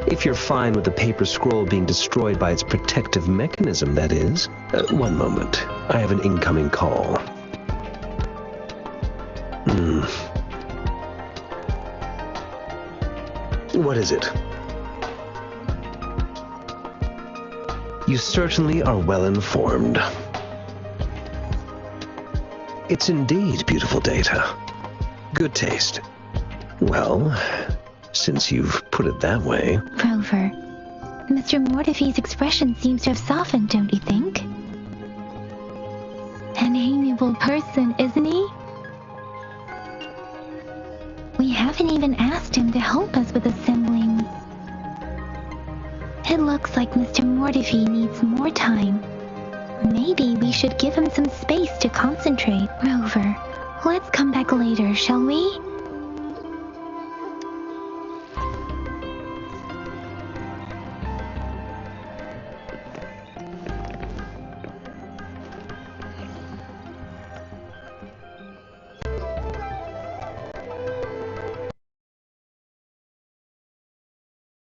If you're fine with the paper scroll being destroyed by its protective mechanism, that is. One moment. I have an incoming call. What is it? You certainly are well informed. It's indeed beautiful data. Good taste. Well, since you've put it that way... Rover, Mr. Mortefi's expression seems to have softened, don't you think? An amiable person, isn't he? We haven't even asked him to help us with assembling. It looks like Mr. Mortefi needs more time. Maybe we should give him some space to concentrate. Rover, let's come back later, shall we?